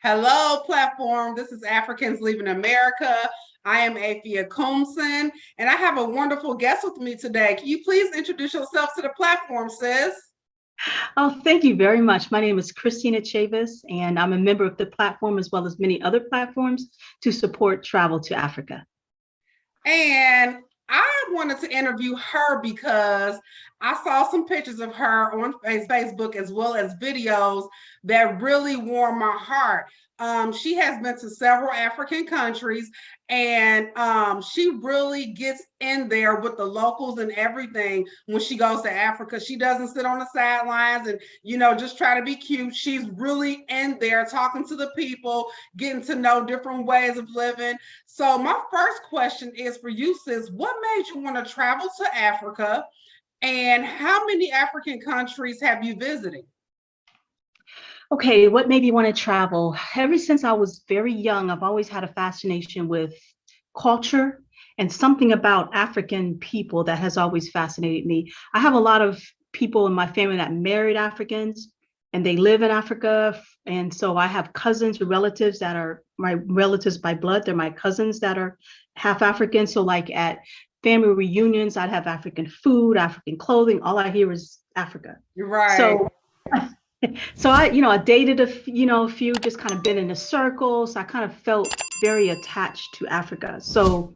Hello, platform. This is Africans Leaving America. I am Afia Koomson, and I have a wonderful guest with me today. Can you please introduce yourself to the platform, sis? Oh, thank you very much. My name is Christina Chavis, and I'm a member of the platform as well as many other platforms to support travel to Africa. And I wanted to interview her because I saw some pictures of her on Facebook as well as videos that really warmed my heart. She has been to several African countries and she really gets in there with the locals and everything when she goes to Africa. She doesn't sit on the sidelines and, just try to be cute. She's really in there talking to the people, getting to know different ways of living. So my first question is for you, sis. What made you want to travel to Africa, and how many African countries have you visited? Okay, what made me want to travel? Ever since I was very young, I've always had a fascination with culture and something about African people that has always fascinated me. I have a lot of people in my family that married Africans and they live in Africa. And so I have cousins or relatives that are my relatives by blood. They're my cousins that are half African. So, like at family reunions, I'd have African food, African clothing. All I hear is Africa. You're right. So so I dated a few, just kind of been in a circle. So I kind of felt very attached to Africa. So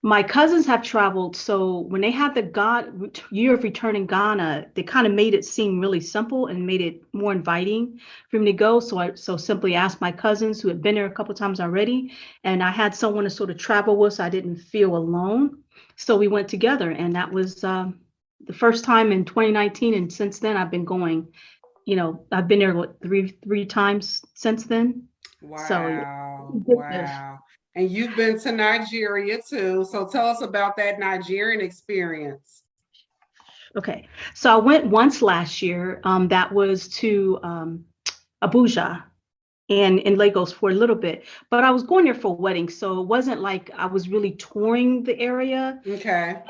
my cousins have traveled. So when they had the God year of return in Ghana, they kind of made it seem really simple and made it more inviting for me to go. So I simply asked my cousins who had been there a couple of times already, and I had someone to sort of travel with, so I didn't feel alone. So we went together, and that was the first time in 2019, and since then I've been going. I've been there three times since then. So Wow. yeah. Wow. And you've been to Nigeria too. So tell us about that Nigerian experience. Okay, so I went once last year. That was to Abuja and in Lagos for a little bit, but I was going there for a wedding, so it wasn't like I was really touring the area. Okay.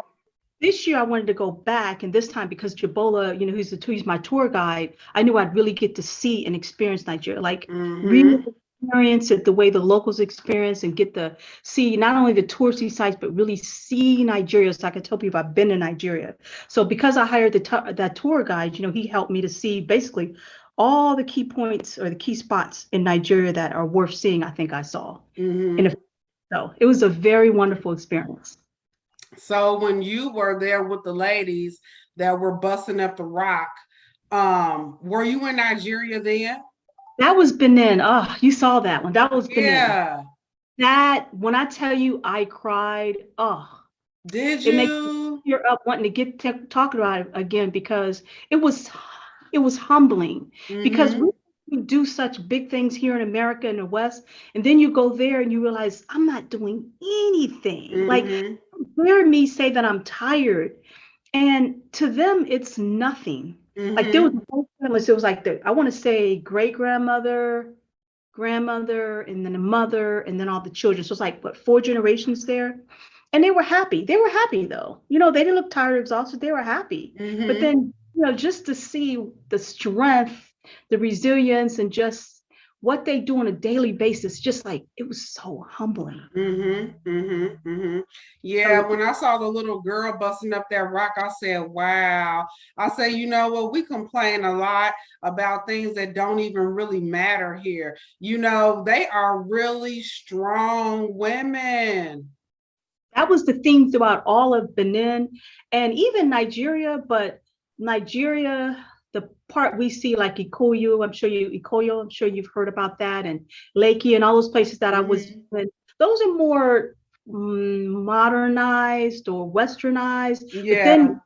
This year I wanted to go back, and this time because Jabola, he's my tour guide, I knew I'd really get to see and experience Nigeria, like really Mm-hmm. experience it the way the locals experience and get to see not only the touristy sites, but really see Nigeria. So I can tell people I've been to Nigeria. So because I hired that tour guide, he helped me to see basically all the key points or the key spots in Nigeria that are worth seeing. I think I saw. Mm-hmm. And so it was a very wonderful experience. So when you were there with the ladies that were busting up the rock, were you in Nigeria then? That was Benin. Oh, you saw that one. That was Benin. Yeah. That, when I tell you I cried, oh, Did it makes me you? tear up wanting to talk about it again because it was it was humbling because Mm-hmm. we do such big things here in America in the West, and then you go there and you realize I'm not doing anything. Like, Mm-hmm. hear me say that I'm tired, and to them it's nothing. Like there was Mm-hmm. it was like I want to say great grandmother, grandmother, and then a mother, and then all the children. So it's like what, four generations there, and they were happy. They were happy though. They didn't look tired or exhausted. They were happy. But Mm-hmm. then just to see the strength, the resilience, and just what they do on a daily basis, just like it was so humbling. Mm-hmm. Mm-hmm. Mm-hmm. Yeah, So when I saw the little girl busting up that rock, I said, wow. I say, you know what, we complain a lot about things that don't even really matter here. They are really strong women. that was the theme throughout all of Benin and even Nigeria. But Nigeria, the part we see like Ikoyo, I'm sure you've heard about that, and Lakey and all those places that I was Mm-hmm. in, those are more modernized or westernized. But Yeah. then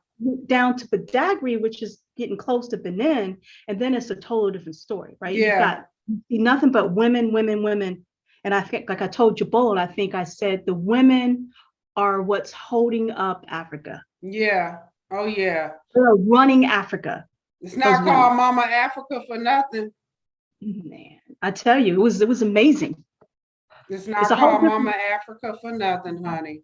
down to Badagry, which is getting close to Benin, and then it's a total different story, right? Yeah. You see nothing but women, women, women. And I think, like I told Jabol, I think I said the women are what's holding up Africa. Yeah. Oh, yeah. They're running Africa. It's Those not women, called Mama Africa for nothing. man, I tell you, it was amazing. It's It's not a whole called Mama different. Africa for nothing, honey.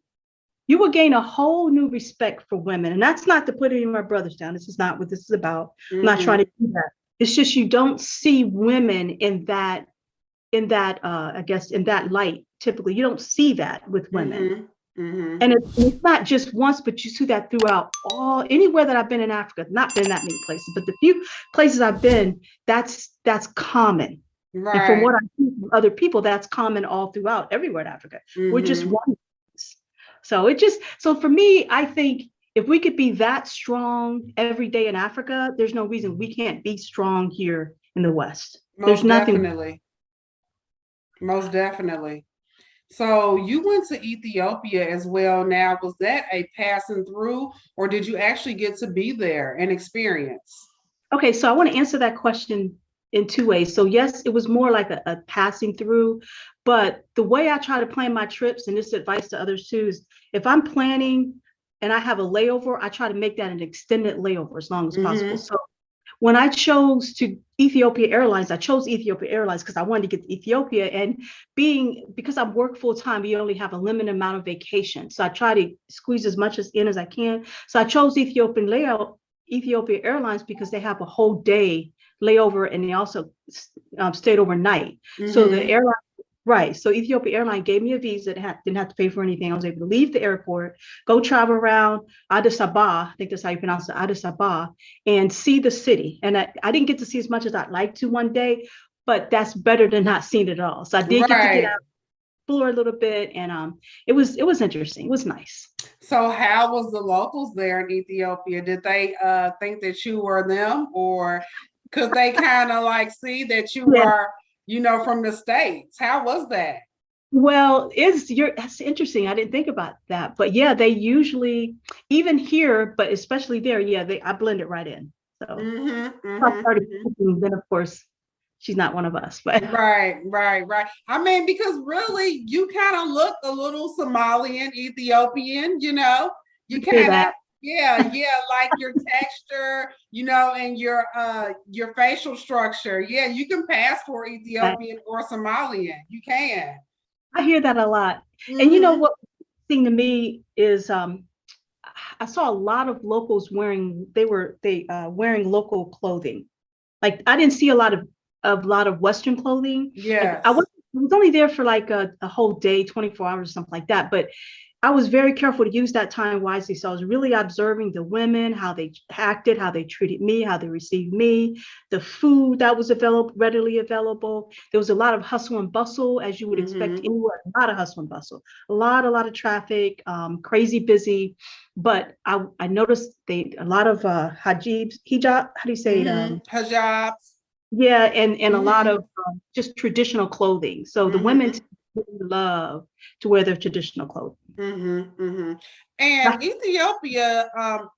You will gain a whole new respect for women, and that's not to put any of my brothers down. This is not what this is about. I'm not trying Mm-hmm. to do that. It's just you don't see women in that in that I guess in that light. Typically, you don't see that with women. Mm-hmm. And it's not just once, but you see that throughout anywhere that I've been in Africa. Not been that many places, but the few places I've been, that's common. And from Right. what I see from other people, that's common all throughout everywhere in Africa. We're just Mm-hmm. one. So for me, I think if we could be that strong every day in Africa, there's no reason we can't be strong here in the West. There's Most nothing. definitely. Most definitely. So you went to Ethiopia as well. Now, was that a passing through, or did you actually get to be there and experience? Okay, so I want to answer that question in two ways. So yes, it was more like a passing through, but the way I try to plan my trips, and this advice to others too, is if I'm planning and I have a layover, I try to make that an extended layover as long as possible. Mm-hmm. So when I chose to Ethiopia Airlines, I chose Ethiopia Airlines because I wanted to get to Ethiopia. And because I work full time, we only have a limited amount of vacation. So I try to squeeze as much as I can. So I chose Ethiopia Airlines because they have a whole day layover and they also stayed overnight. So the Mm-hmm. airline, right. So Ethiopia Airline gave me a visa, didn't have to pay for anything. I was able to leave the airport, go travel around Addis Ababa, I think that's how you pronounce it, Addis Ababa, and see the city. And I didn't get to see as much as I'd like to one day, but that's better than not seeing it all. So I did get to get Right. out, explore a little bit, and it was interesting. It was nice. So how was the locals there in Ethiopia? Did they think that you were them, or could they kind of like see that you Yeah. are, from the States? How was that? Well, that's interesting. I didn't think about that. But yeah, they usually, even here, but especially there, yeah, I blend it right in. So Mm-hmm. I Mm-hmm. started Mm-hmm. cooking, then of course she's not one of us. But Right, right, right. I mean, because really, you kind of look a little Somalian, Ethiopian, you I hear kind of, that. yeah, yeah, like your texture, and your facial structure. Yeah, you can pass for Ethiopian or Somalian. You can. I hear that a lot. And you know Mm-hmm. what thing to me is I saw a lot of locals wearing local clothing. Like I didn't see a lot of Western clothing. Like Yes. I was only there for like a whole day, 24 hours, something like that. But I was very careful to use that time wisely. So I was really observing the women, how they acted, how they treated me, how they received me, the food that was readily available. There was a lot of hustle and bustle, as you would expect Mm-hmm. anywhere. A lot of hustle and bustle, a lot of traffic, crazy busy. But I noticed a lot of hijab. How do you say it? Mm-hmm. Hijabs. Yeah, and a lot Mm-hmm. of just traditional clothing. So the women Mm-hmm. really love to wear their traditional clothing. Mm-hmm. Mm-hmm. And Ethiopia, are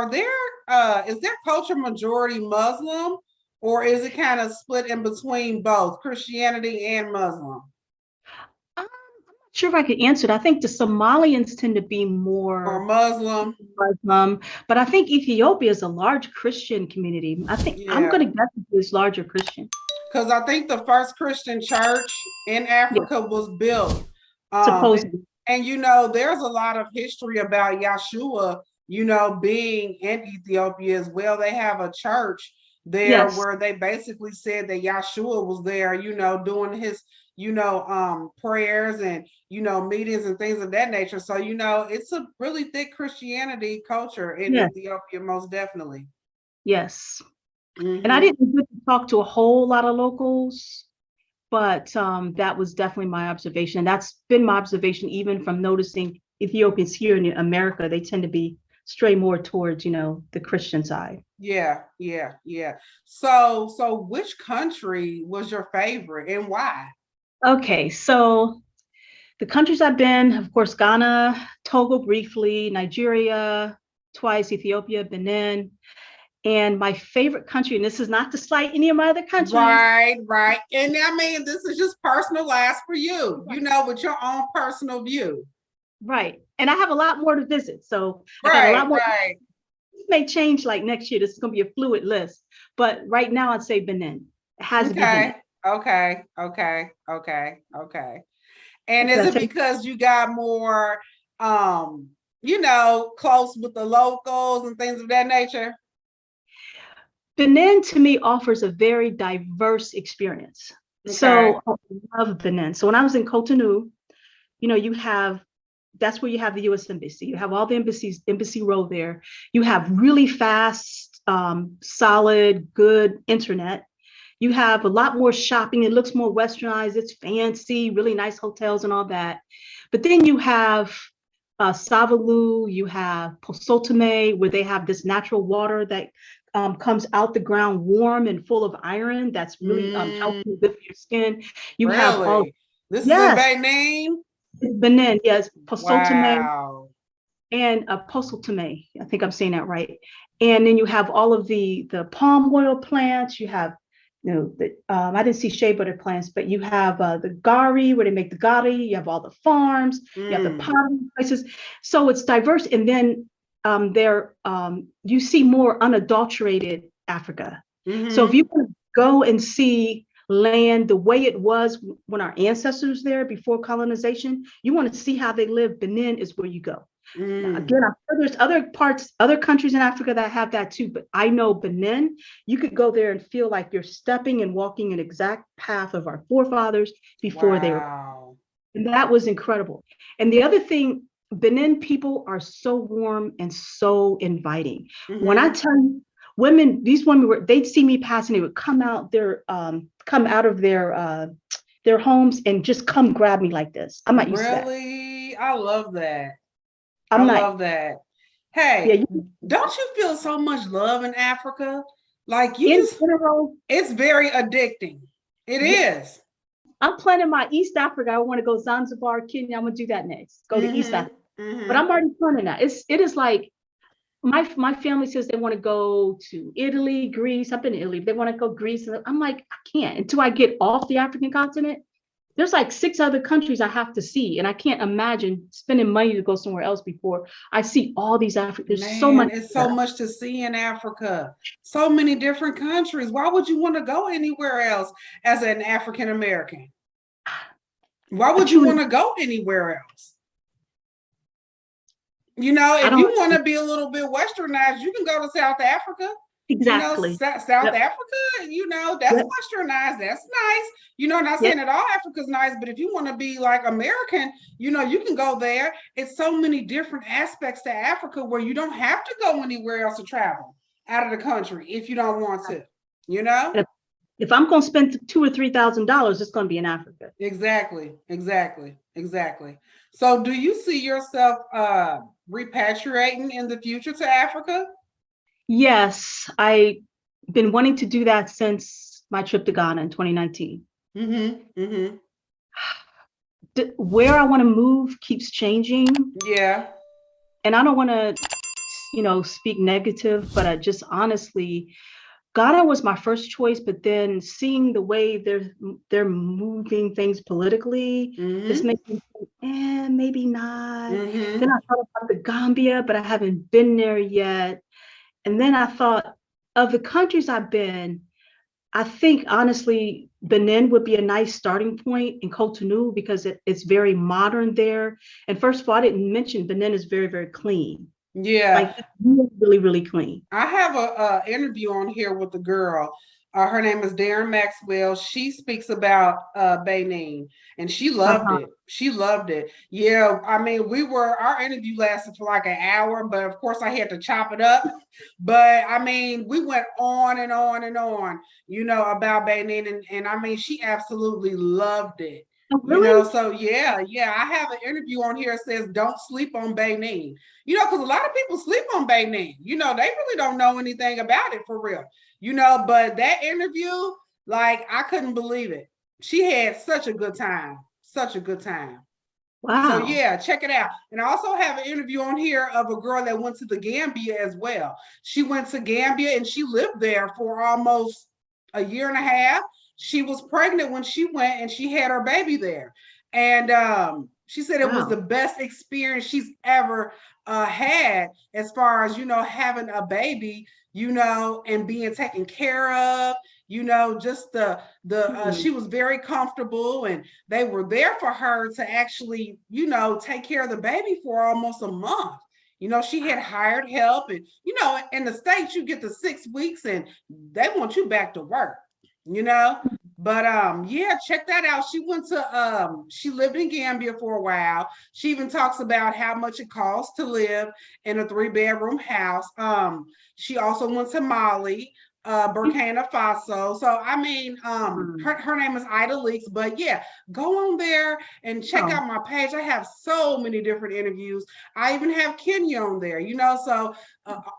there is their culture majority Muslim, or is it kind of split in between both Christianity and Muslim? I'm not sure if I could answer it. I think the Somalians tend to be Or more Muslim? Muslim, but I think Ethiopia is a large Christian community. I think I'm Yeah, going to guess it's larger Christian. because I think the first Christian church in Yeah, Africa was built. Um, supposedly. and there's a lot of history about Yeshua, being in Ethiopia as well. They have a church there Yes, where they basically said that Yeshua was there, doing his, prayers and, meetings and things of that nature. So, it's a really thick Christianity culture in yes, Ethiopia, most definitely. yes. And I Mm-hmm. didn't get to talk to a whole lot of locals, but that was definitely my observation. And that's been my observation even from noticing Ethiopians here in America. They tend to be stray more towards, the Christian side. Yeah, yeah, yeah. So which country was your favorite and why? Okay, so the countries I've been, of course, Ghana, Togo briefly, Nigeria, twice, Ethiopia, Benin. And my favorite country, and this is not to slight any of my other countries. Right, right. And I mean, this is just personalized for you, with your own personal view. Right. And I have a lot more to visit. So I got a Right, lot more. right. This may change like next year. This is going to be a fluid list. But right now, I'd say Benin. It has to be Okay, Benin. okay, okay, okay, okay. And Did is I it say because you got more, close with the locals and things of that nature? Benin to me offers a very diverse experience. Okay. So I love Benin. So when I was in Cotonou, you have that's where you have the U.S. Embassy. You have all the embassies, Embassy Row there. You have really fast, solid, good internet. You have a lot more shopping. It looks more westernized. It's fancy, really nice hotels and all that. But then you have Savalou, you have Posotome, where they have this natural water that comes out the ground warm and full of iron. That's really Mm, healthy, good for your skin. You have all, really? This is in yes, Benin? Benin, yes, Posotome Wow. and Posotome. I think I'm saying that right. And then you have all of the palm oil plants. You have, I didn't see shea butter plants, but you have the gari where they make the gari. You have all the farms. You have the Mm, pottery places. So it's diverse. And then you see more unadulterated Africa. So if mm-hmm. you want to go and see land the way it was when our ancestors there before colonization, you want to see how they live. Benin is where you go. Now, Mm. again, I'm sure there's other countries in Africa that have that too, but I know Benin, you could go there and feel like you're stepping and walking an exact path of our forefathers before they were. Wow. And that was incredible. And the other thing, Benin people are so warm and so inviting. When I Mm-hmm. tell you, these women they'd see me passing, they would come out of their homes and just come grab me like this. I'm not used to that. Really? I love that. I I'm not, love that. yeah, Hey, don't you feel so much love in Africa? Like you in just, general, it's very addicting. It yeah, is. I'm planning my East Africa. I want to go Zanzibar, Kenya. I'm gonna do that next. Go to East Mm-hmm. Africa. But Mm-hmm. I'm already planning that. It is like my family says they want to go to Italy, Greece. I've been to Italy. They want to go Greece. And I'm like, I can't until I get off the African continent. There's like 6 other countries I have to see, and I can't imagine spending money to go somewhere else before I see all these African. There's so Man, much. it's so much to see in Africa. So many different countries. Why would you want to go anywhere else as an African American? Why I would you truly, want to go anywhere else? I If don't you want to be a little bit westernized, you can go to South Africa. exactly. South Yep. Africa, that's Yep. westernized. That's nice. Not saying Yep. that all Africa's nice, but if you want to be like American, you can go there. It's so many different aspects to Africa where you don't have to go anywhere else to travel out of the country if you don't want to, you know? If, if I'm going to spend $2,000 or $3,000, it's going to be in Africa. Exactly, exactly, exactly. So do you see yourself repatriating in the future to Africa? Yes, I've been wanting to do that since my trip to Ghana in 2019. Mm-hmm. Mm-hmm. Where I want to move keeps changing, Yeah. and I don't want to, speak negative, but I just honestly, Ghana was my first choice, but then seeing the way they're moving things politically, just Mm-hmm. makes me think, maybe not. Then Mm-hmm. I thought about the Gambia, but I haven't been there yet. And then I thought of the countries I've been, I think honestly, Benin would be a nice starting point in Cotonou because it's very modern there. And first of all, I didn't mention Benin is very, very clean. Yeah. Like really, really, really clean. I have a interview on here with a girl. Her name is Darren Maxwell. She speaks about Benin, and she loved Uh-huh. it. She loved it. Yeah, I mean, our interview lasted for like an hour, but of course I had to chop it up. But I mean, we went on and on and on, about Benin, and I mean, she absolutely loved it. Oh, really? So yeah, yeah, I have an interview on here that says don't sleep on Benin. Because a lot of people sleep on Benin. They really don't know anything about it for real. But that interview, like, I couldn't believe it. She had such a good time, such a good time. So Wow. yeah, check it out. And I also have an interview on here of a girl that went to the Gambia as well. She went to Gambia and she lived there for almost a year and a half. She was pregnant when she went and she had her baby there. And she said it was the Wow. best experience she's ever had as far as, having a baby, and being taken care of, just the Hmm. she was very comfortable, and they were there for her to actually, take care of the baby for almost a month. She had hired help, and in the States, you get the 6 weeks and they want you back to work, you know. But yeah, check that out. She lived in Gambia for a while. She even talks about how much it costs to live in a 3 bedroom house. She also went to Mali, Burkina Faso. So I mean, her name is Ida Leaks. But yeah, go on there and check Oh, out my page. I have so many different interviews. I even have Kenya on there, you know. So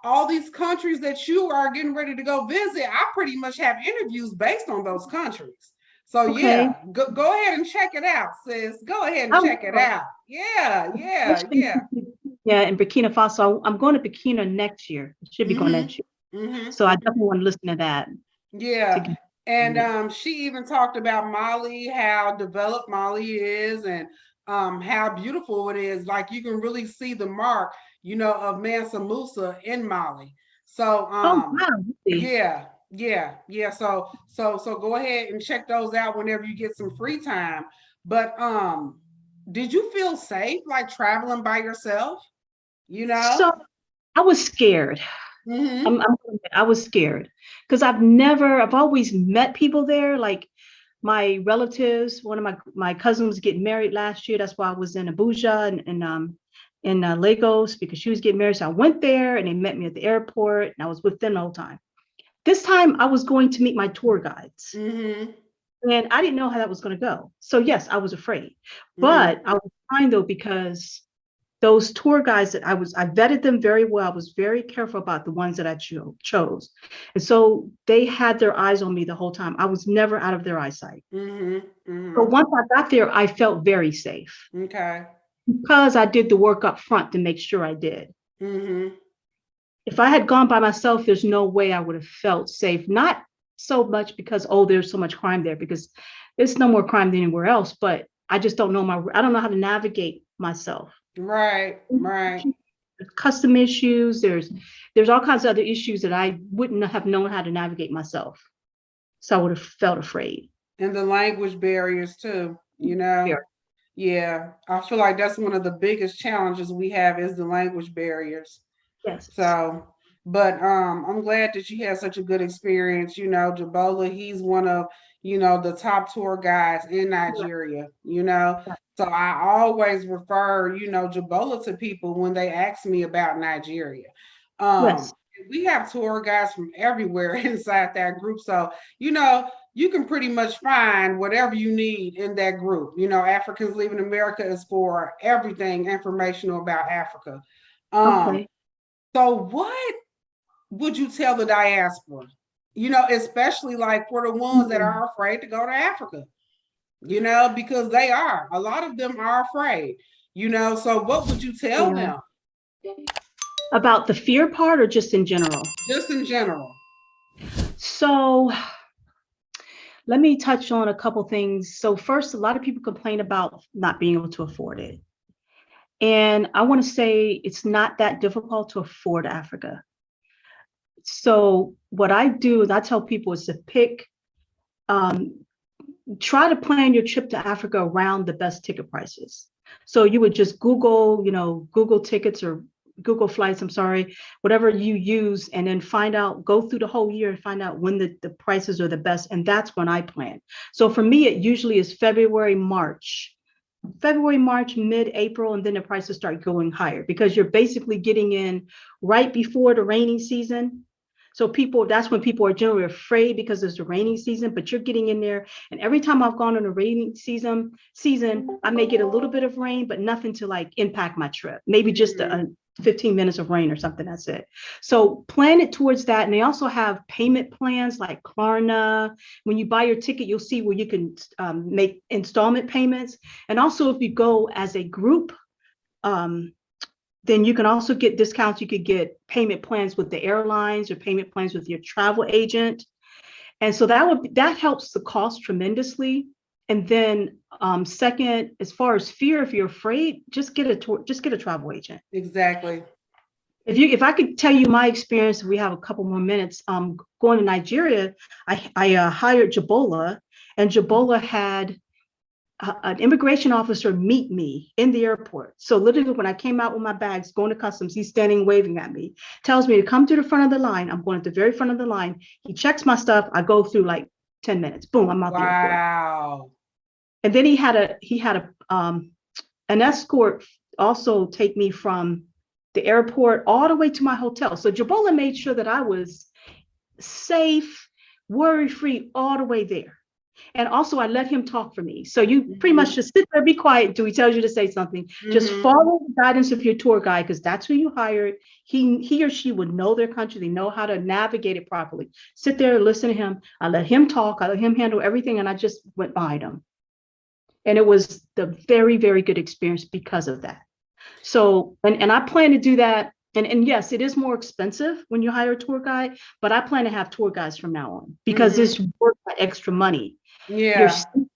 all these countries that you are getting ready to go visit, I pretty much have interviews based on those countries. So okay. yeah, go ahead and check it out, sis. Go ahead and I check it will. out. Yeah, yeah, Especially, yeah. yeah, in Burkina Faso. I'm going to Burkina next year. I should be going Mm-hmm. next year. Mm-hmm. So I definitely want to listen to that to Yeah. get And it. she even talked about Mali, how developed Mali is, and how beautiful it is. Like you can really see the mark, you know, of Mansa Musa in Mali. So Oh, wow. Really? yeah, yeah, yeah. So go ahead and check those out whenever you get some free time. But did you feel safe like traveling by yourself? You know? So I was scared. Mm-hmm. I was scared because I've always met people there. Like my relatives, one of my cousins was getting married last year. That's why I was in Abuja and Lagos because she was getting married. So I went there and they met me at the airport and I was with them the whole time. This time I was going to meet my tour guides Mm-hmm. and I didn't know how that was going to go. So yes, I was afraid, Mm-hmm. but I was fine though because those tour guides that I vetted them very well. I was very careful about the ones that I chose. And so they had their eyes on me the whole time. I was never out of their eyesight. Mm-hmm. So Mm-hmm. once I got there, I felt very safe Okay. because I did the work up front to make sure I did. Mm-hmm. If I had gone by myself, there's no way I would have felt safe. Not so much because, oh, there's so much crime there, because there's no more crime than anywhere else, but I just don't know I don't know how to navigate myself. Right, right. Custom issues. There's all kinds of other issues that I wouldn't have known how to navigate myself. So I would have felt afraid. And the language barriers too, you know? Fear. Yeah. I feel like that's one of the biggest challenges we have is the language barriers. Yes. So, but I'm glad that you had such a good experience. You know, Jabola, he's one of, you know, the top tour guides in Nigeria, you know. So I always refer, you know, Jabola to people when they ask me about Nigeria. Yes. We have tour guides from everywhere inside that group. So, you know, you can pretty much find whatever you need in that group. You know, Africans Leaving America is for everything informational about Africa. Um, Okay. so what would you tell the diaspora? You know, especially like for the ones that Hmm. are afraid to go to Africa, you know, because they are. A lot of them are afraid, you know. So what would you tell Yeah. them About the fear part or just in general? just in general? So let me touch on a couple things. So first, a lot of people complain about not being able to afford it. And I want to say it's not that difficult to afford Africa. So what I do is I tell people is to um, try to plan your trip to Africa around the best ticket prices. So you would just Google, Google tickets or Google flights, I'm sorry, whatever you use, and then go through the whole year and find out when the prices are the best. And that's when I plan. So for me, it usually is February, March, mid-April, and then the prices start going higher because you're basically getting in right before the rainy season. So that's when people are generally afraid because it's the rainy season, but you're getting in there. And every time I've gone on a rainy season, I may get a little bit of rain, but nothing to like impact my trip. Maybe just Mm-hmm. a 15 minutes of rain or something. That's it. So plan it towards that. And they also have payment plans like Klarna. When you buy your ticket, you'll see where you can make installment payments. And also if you go as a group, um, then you can also get discounts. You could get payment plans with the airlines or payment plans with your travel agent. And so that helps the cost tremendously. And then second, as far as fear, if you're afraid, just get a travel agent. Exactly. If I could tell you my experience, we have a couple more minutes. Going to Nigeria, I hired Jabola, and Jabola had an immigration officer meet me in the airport. So literally when I came out with my bags, going to customs, he's standing waving at me, tells me to come to the front of the line. I'm going to the very front of the line. He checks my stuff. I go through like 10 minutes. Boom, I'm out the airport. Wow. And then he had an escort also take me from the airport all the way to my hotel. So Jabola made sure that I was safe, worry-free all the way there. And also I let him talk for me. So you pretty much just sit there, be quiet until he tells you to say something. Just follow the guidance of your tour guide, because that's who you hired. He or she would know their country. They know how to navigate it properly. Sit there, listen to him. I let him talk. I let him handle everything. And I just went behind him. And it was the very, very good experience because of that. So, and I plan to do that. And yes, it is more expensive when you hire a tour guide, but I plan to have tour guides from now on because it's worth that extra money. Yeah.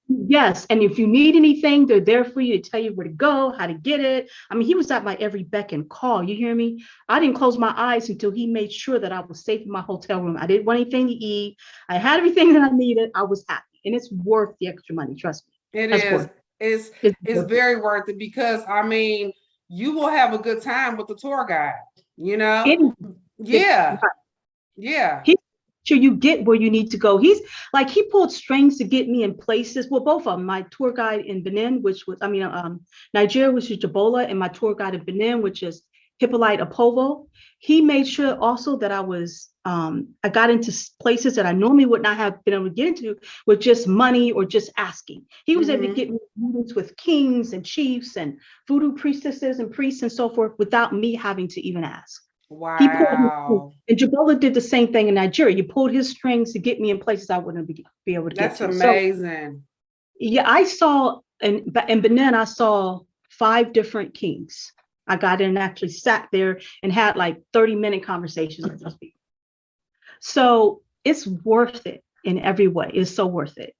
Yes. And if you need anything, they're there for you to tell you where to go, how to get it. I mean, he was at my every beck and call. You hear me? I didn't close my eyes until he made sure that I was safe in my hotel room. I didn't want anything to eat. I had everything that I needed. I was happy. And it's worth the extra money. Trust me. It is. It's very worth it, because I mean, you will have a good time with the tour guide, you know? Yeah. He's sure you get where you need to go. He's like, he pulled strings to get me in places. Well, both of them, my tour guide in Benin, which was, Nigeria, which is Jabola, and my tour guide in Benin, which is Hippolyte Apovo. He made sure also that I got into places that I normally would not have been able to get into with just money or just asking. He was able to get me meetings with kings and chiefs and voodoo priestesses and priests and so forth without me having to even ask. Wow. And Jabola did the same thing in Nigeria. You pulled his strings to get me in places I wouldn't be able to get to. That's amazing. So, yeah, I saw in Benin, I saw 5 different kings. I got in and actually sat there and had like 30-minute conversations with those people. So it's worth it in every way. It's so worth it.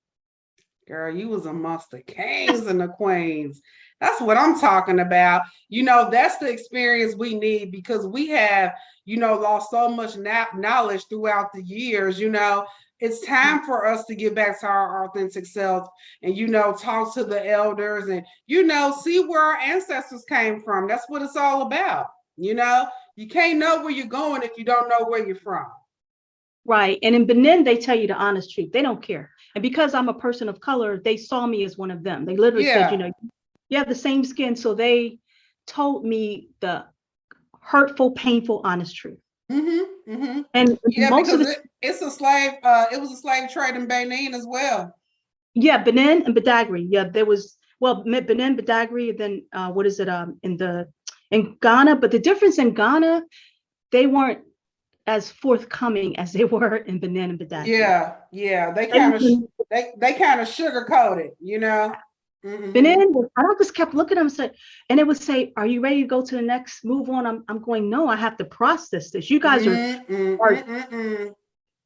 Girl, you was amongst the kings and the queens. That's what I'm talking about. You know, that's the experience we need, because we have, lost so much knowledge throughout the years. It's time for us to get back to our authentic self and, talk to the elders and, see where our ancestors came from. That's what it's all about. You can't know where you're going if you don't know where you're from. Right. And in Benin, they tell you the honest truth. They don't care. And because I'm a person of color, they saw me as one of them. They literally said, you have the same skin. So they told me the hurtful, painful, honest truth. And most because of it, it was a slave trade in Benin as well. Yeah, Benin and Badagry. Yeah, there was, Benin, Badagry, then in Ghana. But the difference in Ghana, they weren't as forthcoming as they were in Benin and Badagry. Yeah. They kind of sugarcoat it, Benin, I just kept looking at them and it would say, "Are you ready to go to the next move on?" I'm going, "No, I have to process this. You guys are."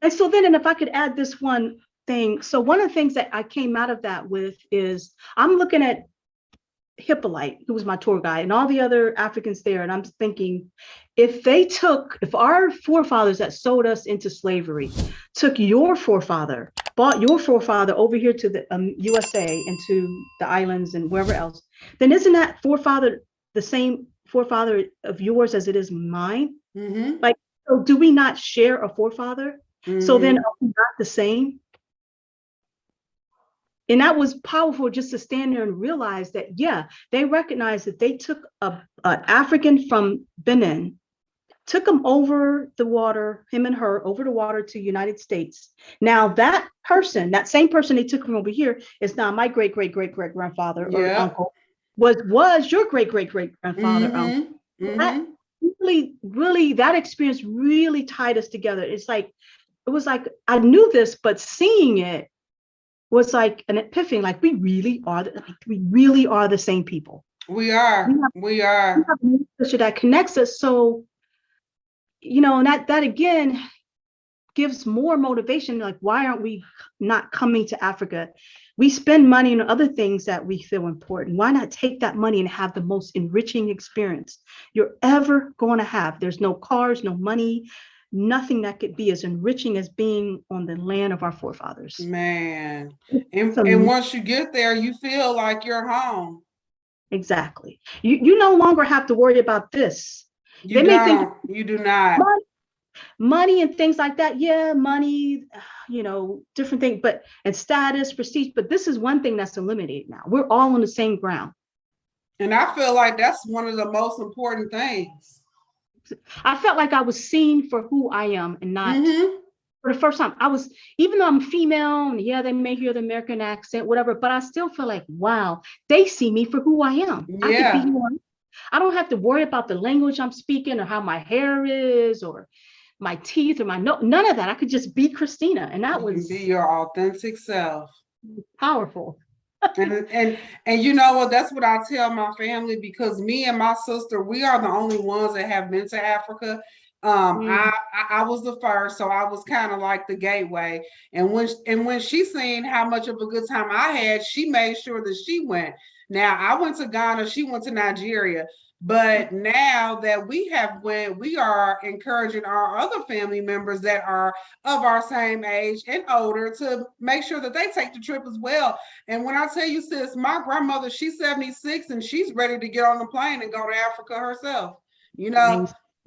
And so then, and if I could add this one thing, so one of the things that I came out of that with is I'm looking at Hippolyte, who was my tour guide, and all the other Africans there, and I'm thinking, if our forefathers that sold us into slavery took your forefather, bought your forefather over here to the USA and to the islands and wherever else, then isn't that forefather the same forefather of yours as it is mine? Like, so do we not share a forefather? So then are we not the same? And that was powerful, just to stand there and realize that, yeah, they recognized that they took an African from Benin, took him over the water, him and her over the water to United States. Now that same person they took from over here is now my great grandfather or uncle, was your great grandfather uncle. That really, that experience really tied us together. It was like I knew this, but seeing it was like an epiphany. Like we really are the same people. We are. We have that connects us. So, and that again gives more motivation. Like, why aren't we not coming to Africa? We spend money on other things that we feel important. Why not take that money and have the most enriching experience you're ever going to have? There's no cars, no money, nothing that could be as enriching as being on the land of our forefathers. Man. And once you get there, you feel like you're home. Exactly. You no longer have to worry about this. You do not. Money and things like that. Yeah, money, different things, but and status, prestige. But this is one thing that's eliminated now. We're all on the same ground. And I feel like that's one of the most important things. I felt like I was seen for who I am and not for the first time. I was, even though I'm female, and yeah, they may hear the American accent, whatever, but I still feel like, wow, they see me for who I am. I could be who I am. I don't have to worry about the language I'm speaking or how my hair is or my teeth or my nose, none of that. I could just be Christina. And that was be your authentic self. Powerful. and you know what, that's what I tell my family, because me and my sister, we are the only ones that have been to Africa. I was the first, so I was kind of like the gateway. And when she seen how much of a good time I had, she made sure that she went. Now I went to Ghana, she went to Nigeria. But now that we have went, we are encouraging our other family members that are of our same age and older to make sure that they take the trip as well. And when I tell you, sis, my grandmother, she's 76 and she's ready to get on the plane and go to Africa herself.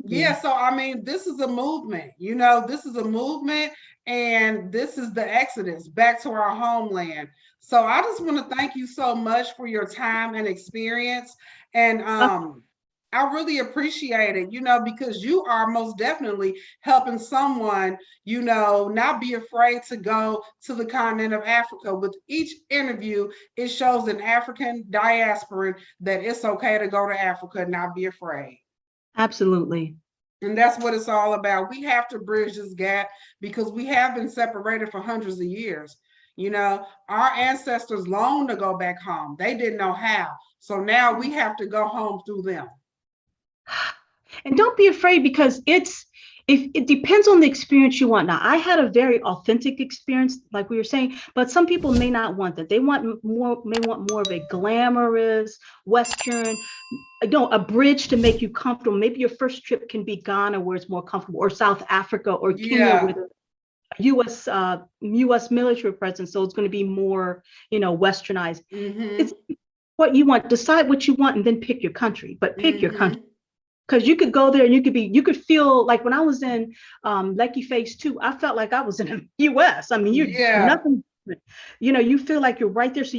Yeah, so I mean, this is a movement, this is a movement, and this is the exodus back to our homeland. So I just want to thank you so much for your time and experience. And I really appreciate it, because you are most definitely helping someone, not be afraid to go to the continent of Africa. With each interview, it shows an African diasporan that it's okay to go to Africa and not be afraid. Absolutely. And that's what it's all about. We have to bridge this gap because we have been separated for hundreds of years. Our ancestors longed to go back home. They didn't know how. So now we have to go home through them. And don't be afraid, because it depends on the experience you want. Now, I had a very authentic experience, like we were saying, but some people may not want that. They may want more of a glamorous Western, a bridge to make you comfortable. Maybe your first trip can be Ghana, where it's more comfortable, or South Africa, or Kenya, with a U.S. military presence. So it's going to be more, westernized. It's what you want. Decide what you want, and then pick your country. But pick your country. Because you could go there and you could feel like, when I was in Lekki Phase 2, I felt like I was in the US. I mean, nothing, you feel like you're right there. So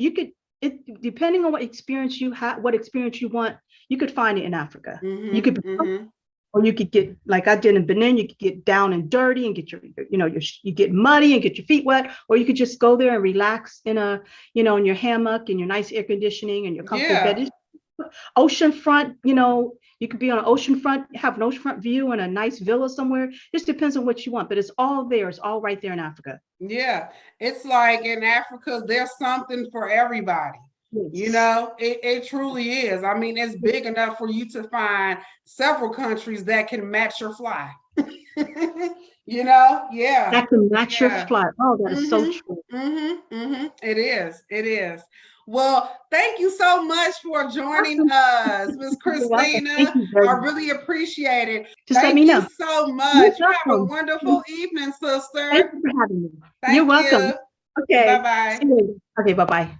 depending on what experience you have, what experience you want, you could find it in Africa. You could, or you could get, like I did in Benin, you could get down and dirty and get you get muddy and get your feet wet, or you could just go there and relax in in your hammock and your nice air conditioning and your comfortable bed. Oceanfront, you could be on an oceanfront, have an oceanfront view and a nice villa somewhere. Just depends on what you want, but it's all there. It's all right there in Africa. Yeah, it's like in Africa, there's something for everybody. It truly is. I mean, it's big enough for you to find several countries that can match your fly. That can match your fly. Oh, that is so true. It is. Well, thank you so much for joining us, Ms. Christina. I really appreciate it. Thank you so much. You have a wonderful evening, sister. Thank you for having me. You're welcome. Okay. Bye-bye. Okay, bye-bye.